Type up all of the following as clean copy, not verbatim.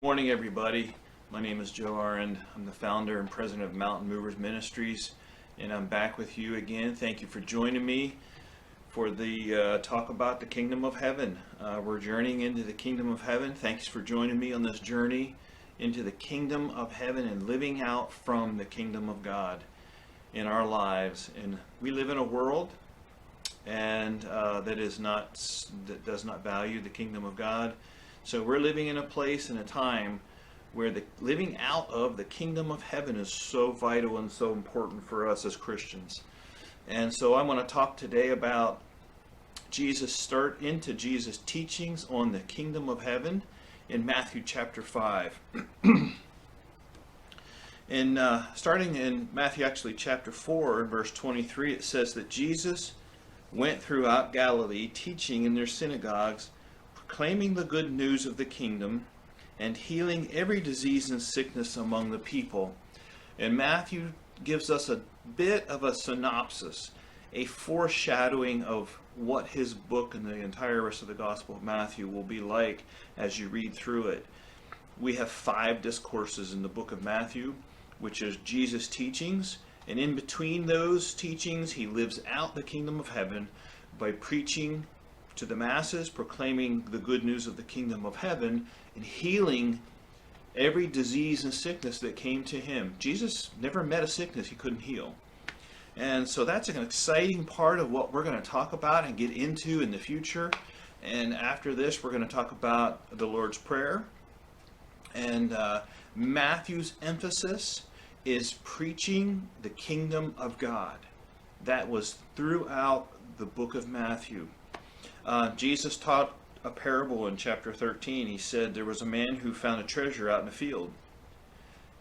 Morning, everybody. My name is Joe Arend. I'm the founder and president of Mountain Movers Ministries, and I'm back with you again. Thank you for joining me for the talk about the kingdom of heaven. We're journeying into the kingdom of heaven. Thanks for joining me on this journey into the kingdom of heaven and living out from the kingdom of God in our lives. And we live in a world and that does not value the kingdom of God. So we're living in a place and a time where the living out of the kingdom of heaven is so vital and so important for us as Christians. And so I want to talk today about start into Jesus' teachings on the kingdom of heaven in Matthew chapter 5. Starting in Matthew chapter 4 and verse 23, it says that Jesus went throughout Galilee teaching in their synagogues, proclaiming the good news of the kingdom and healing every disease and sickness among the people. And Matthew gives us a bit of a synopsis, a foreshadowing of what his book and the entire rest of the Gospel of Matthew will be like as you read through it. We have 5 discourses in the book of Matthew, which is Jesus' teachings, and in between those teachings he lives out the kingdom of heaven by preaching to the masses, proclaiming the good news of the kingdom of heaven, and healing every disease and sickness that came to him. Jesus never met a sickness he couldn't heal. And so that's an exciting part of what we're going to talk about and get into in the future. And after this, we're going to talk about the Lord's Prayer. And Matthew's emphasis is preaching the kingdom of God. That was throughout the book of Matthew. Jesus taught a parable in chapter 13. He said there was a man who found a treasure out in a field.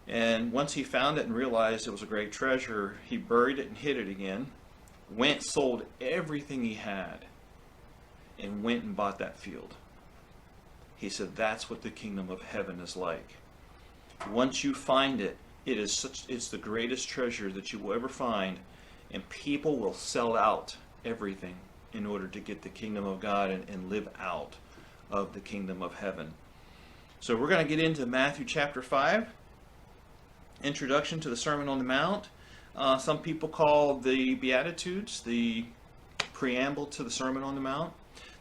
And once he found it and realized it was a great treasure, he buried it and hid it again, sold everything he had, and went and bought that field. He said that's what the kingdom of heaven is like. Once you find it, it's the greatest treasure that you will ever find, and people will sell out everything in order to get the kingdom of God and live out of the kingdom of heaven. So we're going to get into Matthew chapter 5, introduction to the Sermon on the Mount. Some people call the Beatitudes the preamble to the Sermon on the Mount.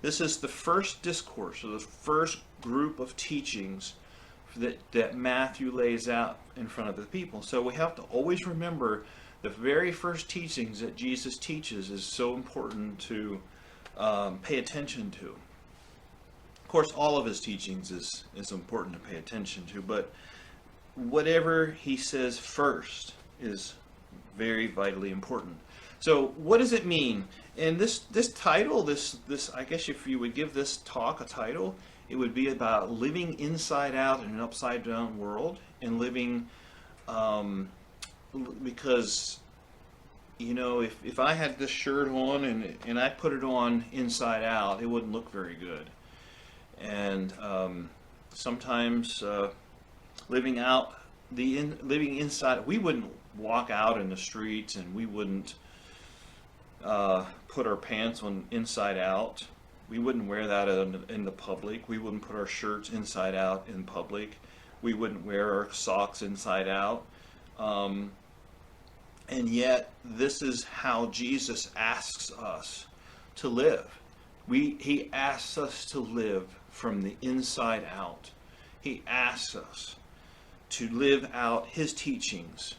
This is the first discourse, or the first group of teachings that Matthew lays out in front of the people. So we have to always remember the very first teachings that Jesus teaches is so important to pay attention to. Of course, all of his teachings is important to pay attention to, but whatever he says first is very vitally important. So what does it mean? And this title, this I guess if you would give this talk a title, it would be about living inside out in an upside down world, and living because, you know, if I had this shirt on and I put it on inside out, it wouldn't look very good. And sometimes living inside, we wouldn't walk out in the streets, and we wouldn't put our pants on inside out. We wouldn't wear that in the public. We wouldn't put our shirts inside out in public. We wouldn't wear our socks inside out. And yet, this is how Jesus asks us to live. He asks us to live from the inside out. He asks us to live out his teachings,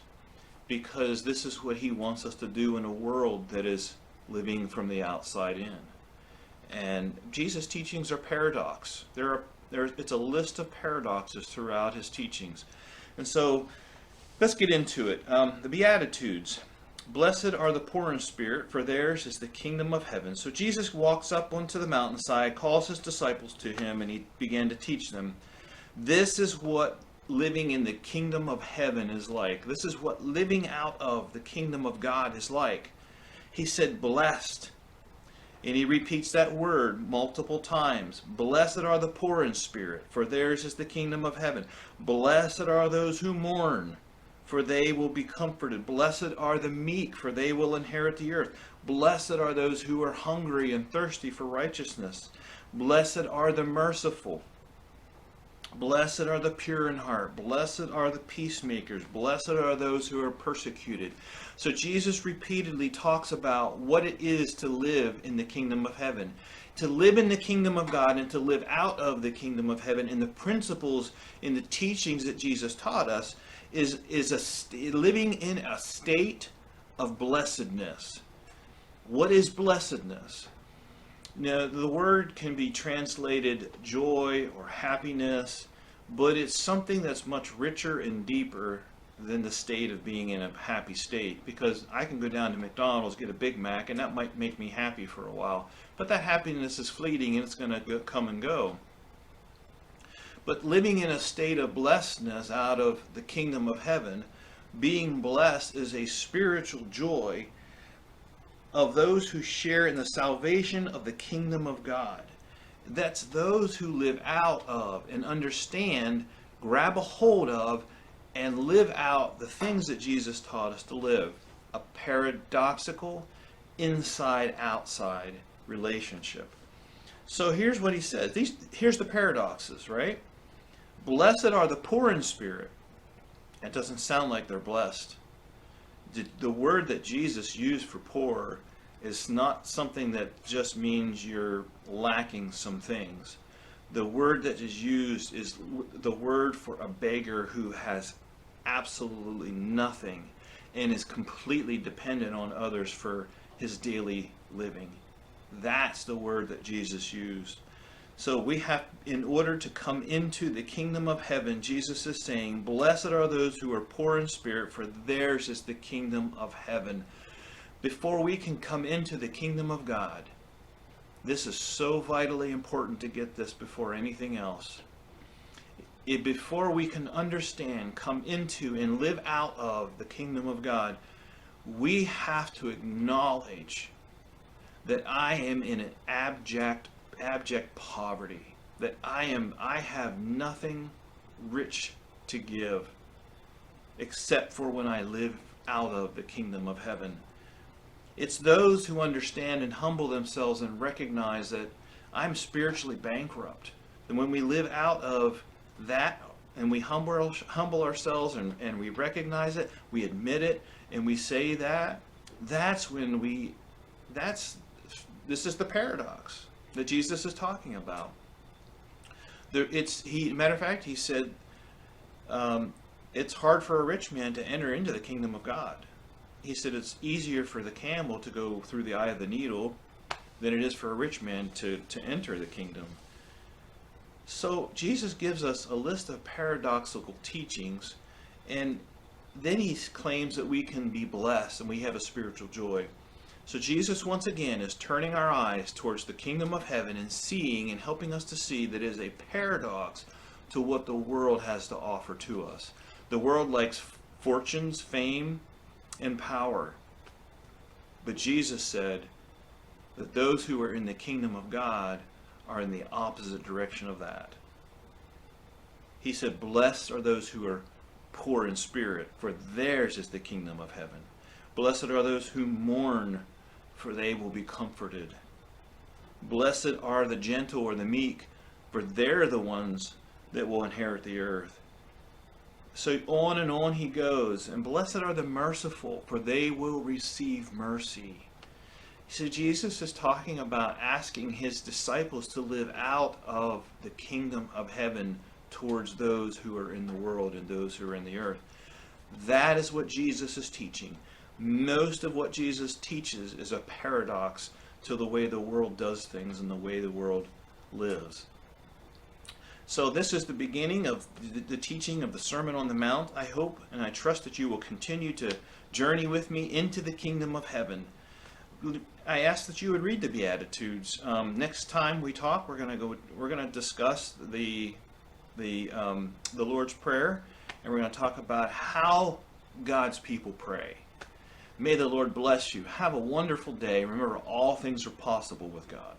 because this is what he wants us to do in a world that is living from the outside in. And Jesus' teachings are paradox. It's a list of paradoxes throughout his teachings. And so let's get into it. The Beatitudes. Blessed are the poor in spirit, for theirs is the kingdom of heaven. So Jesus walks up onto the mountainside, calls his disciples to him, and he began to teach them. This is what living in the kingdom of heaven is like. This is what living out of the kingdom of God is like. He said, blessed. And he repeats that word multiple times. Blessed are the poor in spirit, for theirs is the kingdom of heaven. Blessed are those who mourn, for they will be comforted. Blessed are the meek, for they will inherit the earth. Blessed are those who are hungry and thirsty for righteousness. Blessed are the merciful, Blessed are the pure in heart. Blessed are the peacemakers. Blessed are those who are persecuted. So Jesus repeatedly talks about what it is to live in the kingdom of heaven. To live in the kingdom of God and to live out of the kingdom of heaven. And the principles in the teachings that Jesus taught us is living in a state of blessedness. What is blessedness? Now, the word can be translated joy or happiness, but it's something that's much richer and deeper than the state of being in a happy state. Because I can go down to McDonald's, get a Big Mac, and that might make me happy for a while. But that happiness is fleeting and it's going to come and go. But living in a state of blessedness out of the kingdom of heaven, being blessed is a spiritual joy of those who share in the salvation of the kingdom of God. That's those who live out of and understand, grab a hold of, and live out the things that Jesus taught us to live. A paradoxical, inside-outside relationship. So here's what he says. Here's the paradoxes, right? Blessed are the poor in spirit. That doesn't sound like they're blessed. The word that Jesus used for poor is not something that just means you're lacking some things. The word that is used is the word for a beggar who has absolutely nothing and is completely dependent on others for his daily living. That's the word that Jesus used. So we have, in order to come into the kingdom of heaven, Jesus is saying, blessed are those who are poor in spirit, for theirs is the kingdom of heaven. Before we can come into the kingdom of God, this is so vitally important to get this before anything else. Before we can understand, come into, and live out of the kingdom of God, we have to acknowledge that I am in an abject poverty, that I have nothing rich to give except for when I live out of the kingdom of heaven. It's those who understand and humble themselves and recognize that I'm spiritually bankrupt. And when we live out of that and we humble ourselves and we recognize it, we admit it, and we say that, that's when this is the paradox that Jesus is talking about. Matter of fact, he said, it's hard for a rich man to enter into the kingdom of God. He said it's easier for the camel to go through the eye of the needle than it is for a rich man to enter the kingdom. So Jesus gives us a list of paradoxical teachings, and then he claims that we can be blessed and we have a spiritual joy. So Jesus once again is turning our eyes towards the kingdom of heaven and seeing and helping us to see that it is a paradox to what the world has to offer to us. The world likes fortunes, fame, and power. But Jesus said that those who are in the kingdom of God are in the opposite direction of that. He said, blessed are those who are poor in spirit, for theirs is the kingdom of heaven. Blessed are those who mourn, for they will be comforted. Blessed are the gentle or the meek, for they're the ones that will inherit the earth. So on and on he goes. And blessed are the merciful, for they will receive mercy. So Jesus is talking about asking his disciples to live out of the kingdom of heaven towards those who are in the world and those who are in the earth. That is what Jesus is teaching. Most of what Jesus teaches is a paradox to the way the world does things and the way the world lives. So this is the beginning of the teaching of the Sermon on the Mount. I hope and I trust that you will continue to journey with me into the kingdom of heaven. I ask that you would read the Beatitudes. Next time we talk, we're going to discuss the Lord's Prayer, and we're going to talk about how God's people pray. May the Lord bless you. Have a wonderful day. Remember, all things are possible with God.